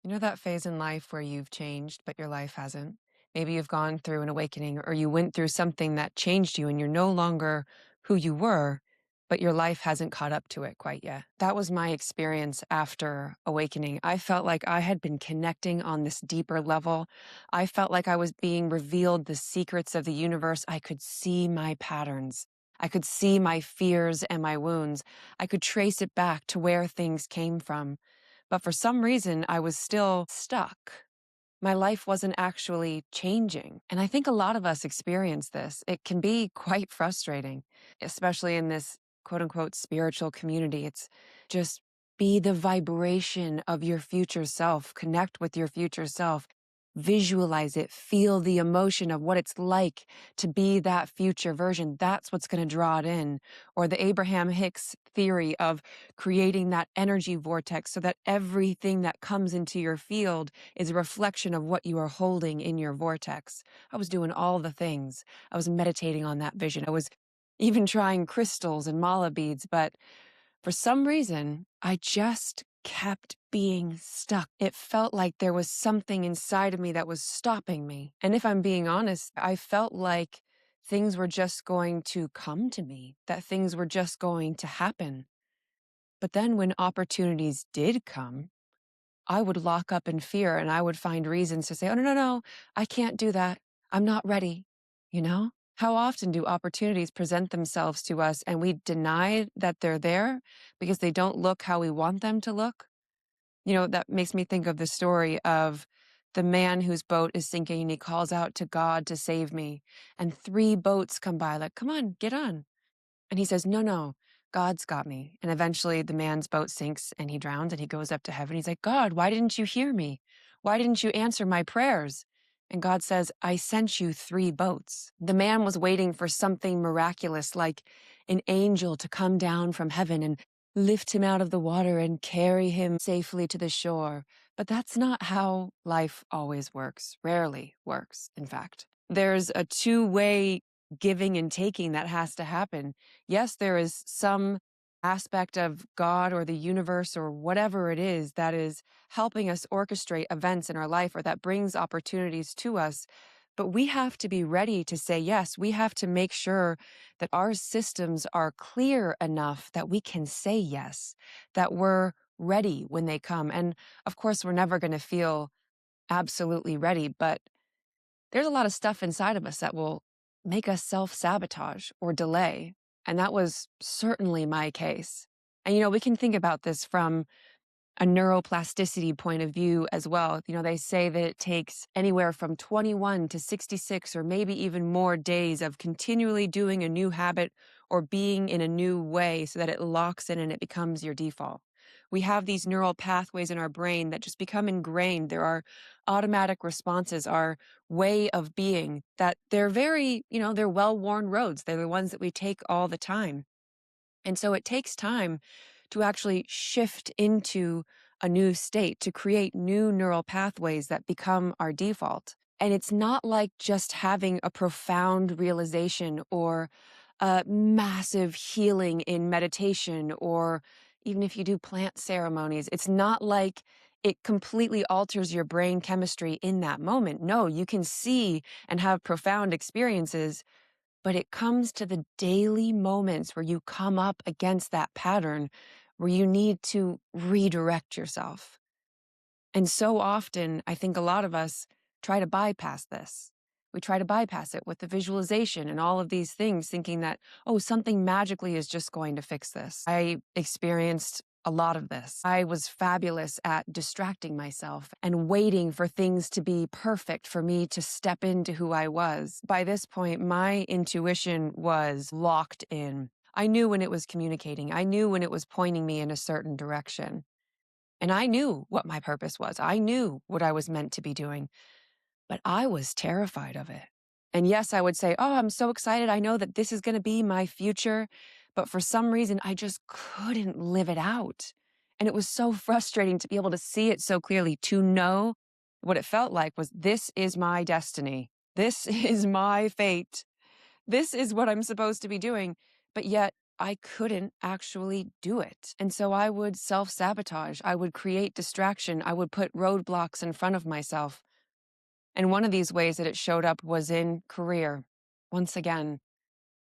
You know that phase in life where you've changed, but your life hasn't? Maybe you've gone through an awakening or you went through something that changed you and you're no longer who you were, but your life hasn't caught up to it quite yet. That was my experience after awakening. I felt like I had been connecting on this deeper level. I felt like I was being revealed the secrets of the universe. I could see my patterns. I could see my fears and my wounds. I could trace it back to where things came from. But for some reason, I was still stuck. My life wasn't actually changing. And I think a lot of us experience this. It can be quite frustrating, especially in this quote unquote spiritual community. It's just be the vibration of your future self, connect with your future self, visualize it, feel the emotion of what it's like to be that future version. That's what's going to draw it in. Or the Abraham Hicks theory of creating that energy vortex so that everything that comes into your field is a reflection of what you are holding in your vortex. I was doing all the things. I was meditating on that vision. I was even trying crystals and mala beads, but for some reason, I just kept being stuck. It felt like there was something inside of me that was stopping me. And if I'm being honest, I felt like things were just going to come to me, that things were just going to happen. But then when opportunities did come, I would lock up in fear and I would find reasons to say, oh, no, no, no, I can't do that. I'm not ready. You know? How often do opportunities present themselves to us and we deny that they're there because they don't look how we want them to look? You know, that makes me think of the story of the man whose boat is sinking and he calls out to God to save me. And three boats come by, like, come on, get on. And he says, no, no, God's got me. And eventually the man's boat sinks and he drowns and he goes up to heaven. He's like, God, why didn't you hear me? Why didn't you answer my prayers? And God says, I sent you three boats. The man was waiting for something miraculous, like an angel to come down from heaven and lift him out of the water and carry him safely to the shore. But that's not how life always works, rarely works, in fact. There's a two-way giving and taking that has to happen. Yes, there is some aspect of God or the universe or whatever it is that is helping us orchestrate events in our life or that brings opportunities to us. But we have to be ready to say yes. We have to make sure that our systems are clear enough that we can say yes, that we're ready when they come. And of course, we're never going to feel absolutely ready, but there's a lot of stuff inside of us that will make us self-sabotage or delay. And that was certainly my case. And, you know, we can think about this from a neuroplasticity point of view as well. You know, they say that it takes anywhere from 21 to 66 or maybe even more days of continually doing a new habit or being in a new way so that it locks in and it becomes your default. We have these neural pathways in our brain that just become ingrained. There are automatic responses, our way of being that they're very, you know, they're well-worn roads. They're the ones that we take all the time. And so it takes time to actually shift into a new state, to create new neural pathways that become our default. And it's not like just having a profound realization or a massive healing in meditation, or even if you do plant ceremonies, it's not like it completely alters your brain chemistry in that moment. No, you can see and have profound experiences, but it comes to the daily moments where you come up against that pattern where you need to redirect yourself. And so often, I think a lot of us try to bypass this. We try to bypass it with the visualization and all of these things, thinking that, oh, something magically is just going to fix this. I experienced a lot of this. I was fabulous at distracting myself and waiting for things to be perfect for me to step into who I was. By this point, my intuition was locked in. I knew when it was communicating. I knew when it was pointing me in a certain direction. And I knew what my purpose was. I knew what I was meant to be doing, but I was terrified of it. And yes, I would say, oh, I'm so excited. I know that this is going to be my future. But for some reason, I just couldn't live it out. And it was so frustrating to be able to see it so clearly, to know what it felt like was, this is my destiny. This is my fate. This is what I'm supposed to be doing. But yet I couldn't actually do it. And so I would self sabotage. I would create distraction. I would put roadblocks in front of myself. And one of these ways that it showed up was in career. Once again,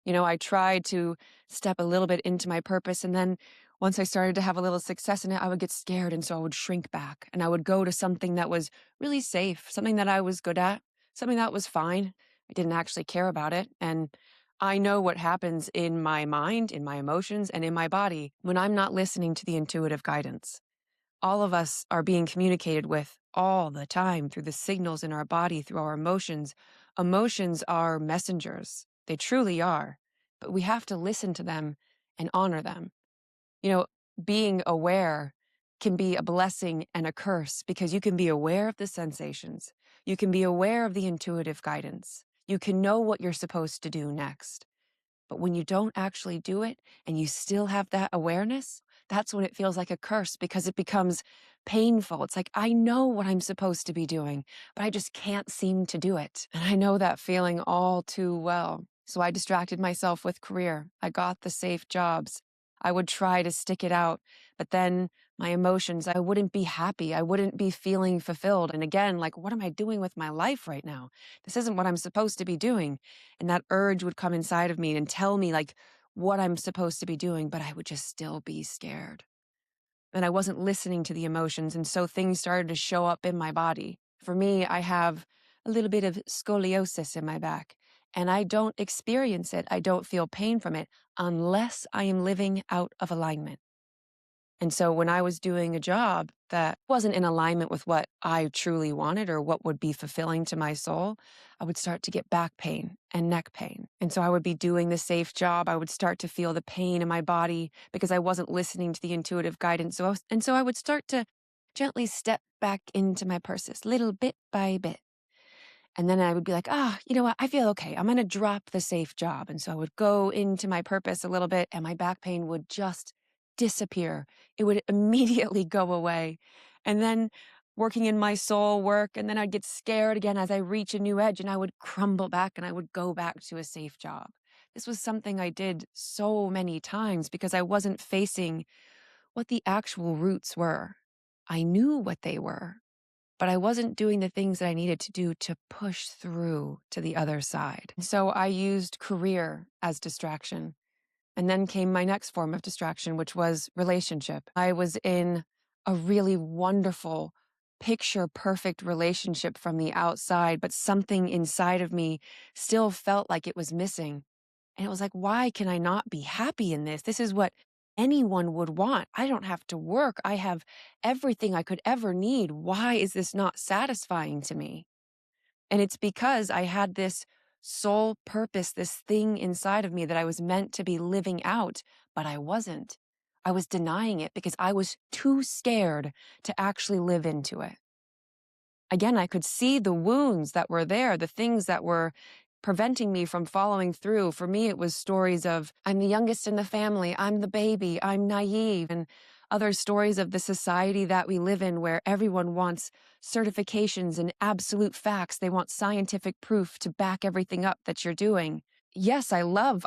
I tried to step a little bit into my purpose. And then once I started to have a little success in it, I would get scared. And so I would shrink back and I would go to something that was really safe, something that I was good at, something that was fine. I didn't actually care about it. And I know what happens in my mind, in my emotions, and in my body when I'm not listening to the intuitive guidance. All of us are being communicated with all the time through the signals in our body, through our emotions. Emotions are messengers. They truly are. But we have to listen to them and honor them. You know, being aware can be a blessing and a curse because you can be aware of the sensations. You can be aware of the intuitive guidance. You can know what you're supposed to do next. But when you don't actually do it and you still have that awareness, that's when it feels like a curse because it becomes painful. It's like, I know what I'm supposed to be doing, but I just can't seem to do it. And I know that feeling all too well. So I distracted myself with career. I got the safe jobs. I would try to stick it out, but then my emotions, I wouldn't be happy. I wouldn't be feeling fulfilled. And again, like, what am I doing with my life right now? This isn't what I'm supposed to be doing. And that urge would come inside of me and tell me like what I'm supposed to be doing, but I would just still be scared. And I wasn't listening to the emotions. And so things started to show up in my body. For me, I have a little bit of scoliosis in my back, and I don't experience it. I don't feel pain from it unless I am living out of alignment. And so when I was doing a job that wasn't in alignment with what I truly wanted or what would be fulfilling to my soul, I would start to get back pain and neck pain. And so I would be doing the safe job. I would start to feel the pain in my body because I wasn't listening to the intuitive guidance. So I would start to gently step back into my purpose, little bit by bit. And then I would be like, you know what? I feel okay. I'm going to drop the safe job. And so I would go into my purpose a little bit and my back pain would just disappear. It would immediately go away. And then working in my soul work, and then I'd get scared again as I reach a new edge and I would crumble back and I would go back to a safe job. This was something I did so many times because I wasn't facing what the actual roots were. I knew what they were, but I wasn't doing the things that I needed to do to push through to the other side. So I used career as distraction. And then came my next form of distraction, which was relationship. I was in a really wonderful, picture perfect relationship from the outside, but something inside of me still felt like it was missing. And it was like, why can I not be happy in this? This is what anyone would want. I don't have to work. I have everything I could ever need. Why is this not satisfying to me? And it's because I had this soul purpose, this thing inside of me that I was meant to be living out, but I wasn't. I was denying it because I was too scared to actually live into it. Again, I could see the wounds that were there, the things that were preventing me from following through. For me, it was stories of, I'm the youngest in the family, I'm the baby, I'm naive, and other stories of the society that we live in where everyone wants certifications and absolute facts. They want scientific proof to back everything up that you're doing. Yes, I love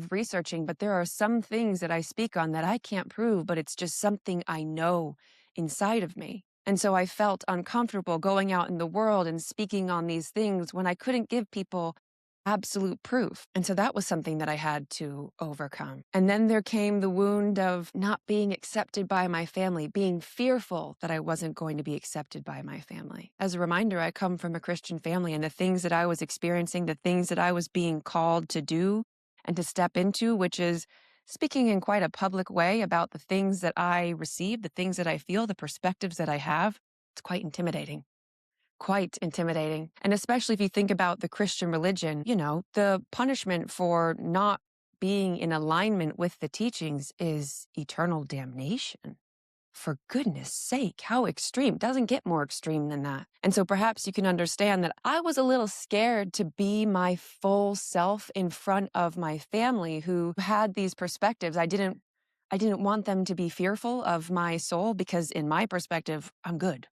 researching, but there are some things that I speak on that I can't prove, but it's just something I know inside of me. And so I felt uncomfortable going out in the world and speaking on these things when I couldn't give people absolute proof. And so that was something that I had to overcome. And then there came the wound of not being accepted by my family, being fearful that I wasn't going to be accepted by my family. As a reminder, I come from a Christian family, and the things that I was experiencing, the things that I was being called to do and to step into, which is speaking in quite a public way about the things that I receive, the things that I feel, the perspectives that I have, it's quite intimidating. Quite intimidating. And especially if you think about the Christian religion, the punishment for not being in alignment with the teachings is eternal damnation. For goodness sake, how extreme. Doesn't get more extreme than that. And so perhaps you can understand that I was a little scared to be my full self in front of my family who had these perspectives. I didn't want them to be fearful of my soul because in my perspective, I'm good.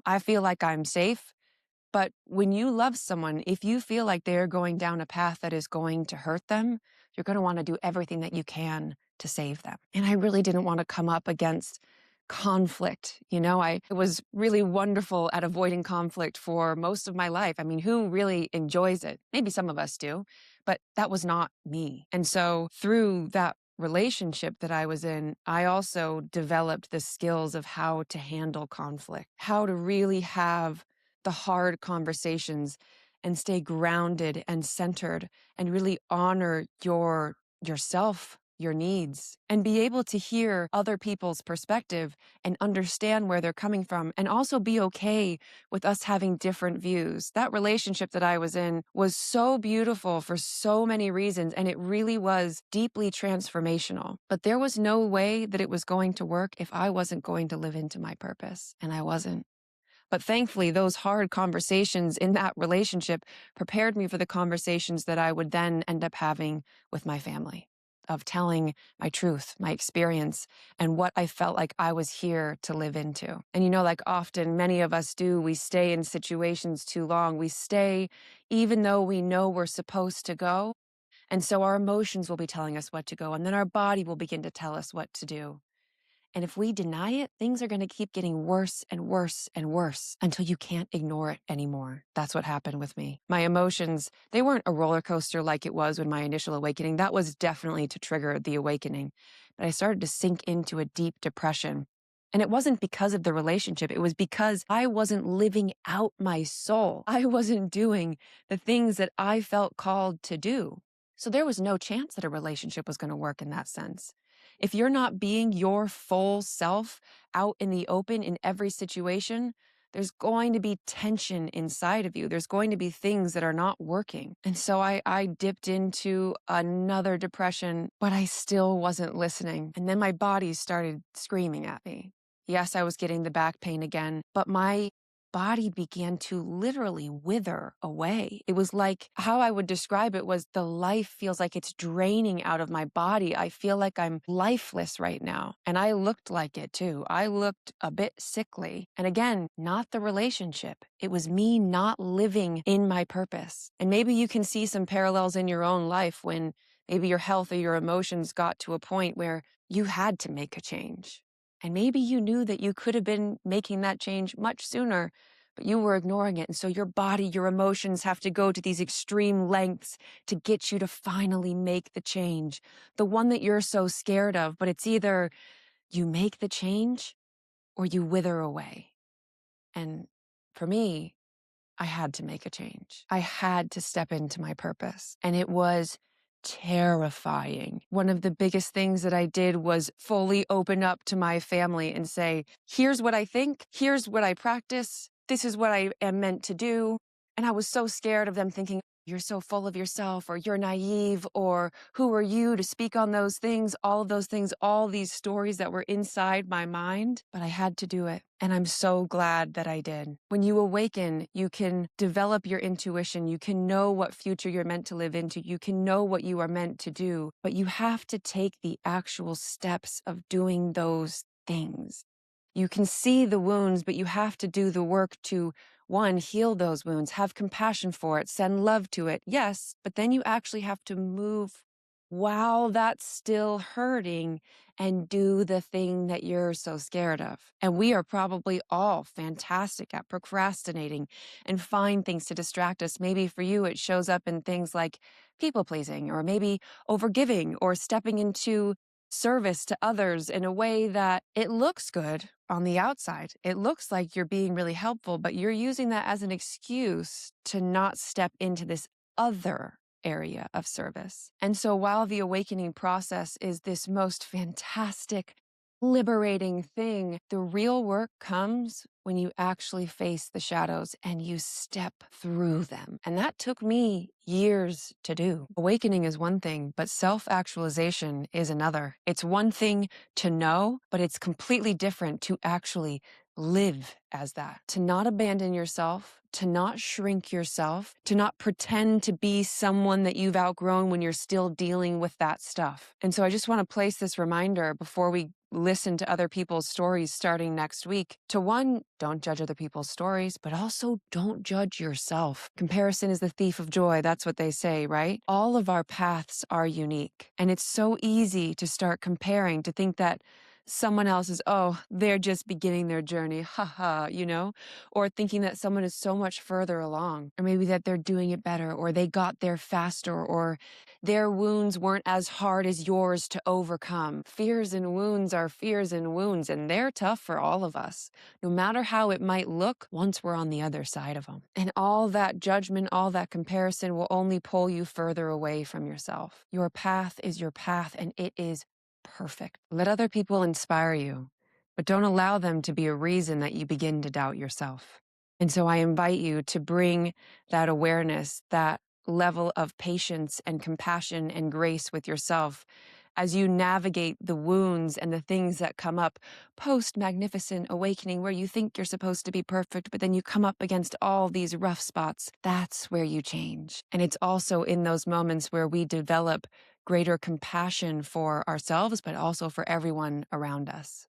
I feel like I'm safe. But when you love someone, if you feel like they're going down a path that is going to hurt them, you're going to want to do everything that you can to save them. And I really didn't want to come up against conflict. I was really wonderful at avoiding conflict for most of my life. I mean, who really enjoys it? Maybe some of us do, but that was not me. And so through that relationship that I was in, I also developed the skills of how to handle conflict, how to really have the hard conversations and stay grounded and centered and really honor yourself, your needs, and be able to hear other people's perspective and understand where they're coming from, and also be okay with us having different views. That relationship that I was in was so beautiful for so many reasons, and it really was deeply transformational. But there was no way that it was going to work if I wasn't going to live into my purpose, and I wasn't. But thankfully, those hard conversations in that relationship prepared me for the conversations that I would then end up having with my family, of telling my truth, my experience, and what I felt like I was here to live into. And like often many of us do, we stay in situations too long. We stay even though we know we're supposed to go. And so our emotions will be telling us what to go, and then our body will begin to tell us what to do. And if we deny it, things are going to keep getting worse and worse and worse until you can't ignore it anymore. That's what happened with me. My emotions, they weren't a roller coaster like it was when my initial awakening. That was definitely to trigger the awakening. But I started to sink into a deep depression. And it wasn't because of the relationship. It was because I wasn't living out my soul. I wasn't doing the things that I felt called to do. So there was no chance that a relationship was going to work in that sense. If you're not being your full self out in the open in every situation, there's going to be tension inside of you. There's going to be things that are not working. And so I dipped into another depression, but I still wasn't listening. And then my body started screaming at me. Yes, I was getting the back pain again, but my body began to literally wither away. It was like, how I would describe it was, the life feels like it's draining out of my body. I feel like I'm lifeless right now. And I looked like it too. I looked a bit sickly. And again, not the relationship. It was me not living in my purpose. And maybe you can see some parallels in your own life when maybe your health or your emotions got to a point where you had to make a change. And maybe you knew that you could have been making that change much sooner, but you were ignoring it. And so your body, your emotions have to go to these extreme lengths to get you to finally make the change, the one that you're so scared of. But it's either you make the change or you wither away. And for me, I had to make a change. I had to step into my purpose. And it was terrifying. One of the biggest things that I did was fully open up to my family and say, here's what I think, here's what I practice, this is what I am meant to do. And I was so scared of them thinking, you're so full of yourself, or you're naive, or who are you to speak on those things, all of those things, all these stories that were inside my mind. But I had to do it. And I'm so glad that I did. When you awaken, you can develop your intuition. You can know what future you're meant to live into. You can know what you are meant to do. But you have to take the actual steps of doing those things. You can see the wounds, but you have to do the work to, one, heal those wounds, have compassion for it, send love to it. Yes, but then you actually have to move while that's still hurting and do the thing that you're so scared of. And we are probably all fantastic at procrastinating and find things to distract us. Maybe for you, it shows up in things like people pleasing, or maybe overgiving, or stepping into service to others in a way that it looks good on the outside. It looks like you're being really helpful, but you're using that as an excuse to not step into this other area of service. And so while the awakening process is this most fantastic, liberating thing, the real work comes when you actually face the shadows and you step through them. And that took me years to do. Awakening is one thing, but self-actualization is another. It's one thing to know, but it's completely different to actually live as that. To not abandon yourself, to not shrink yourself, to not pretend to be someone that you've outgrown when you're still dealing with that stuff. And so I just want to place this reminder before we listen to other people's stories starting next week, to one, don't judge other people's stories, but also don't judge yourself. Comparison is the thief of joy. That's what they say, right? All of our paths are unique. And it's so easy to start comparing, to think that someone else is, oh, they're just beginning their journey, haha, or thinking that someone is so much further along, or maybe that they're doing it better, or they got there faster, or their wounds weren't as hard as yours to overcome. Fears and wounds are fears and wounds, and they're tough for all of us, no matter how it might look once we're on the other side of them. And all that judgment, all that comparison will only pull you further away from yourself. Your path is your path, and it is perfect. Let other people inspire you, but don't allow them to be a reason that you begin to doubt yourself. And so I invite you to bring that awareness, that level of patience and compassion and grace with yourself as you navigate the wounds and the things that come up post magnificent awakening, where you think you're supposed to be perfect, but then you come up against all these rough spots. That's where you change. And it's also in those moments where we develop greater compassion for ourselves, but also for everyone around us,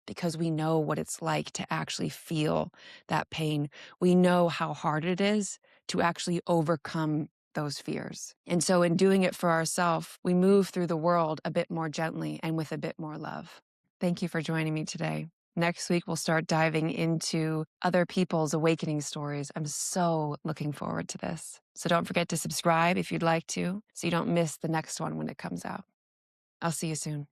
because we know what it's like to actually feel that pain. We know how hard it is to actually overcome those fears. And so in doing it for ourselves, we move through the world a bit more gently and with a bit more love. Thank you for joining me today. Next week, we'll start diving into other people's awakening stories. I'm so looking forward to this. So don't forget to subscribe if you'd like to, so you don't miss the next one when it comes out. I'll see you soon.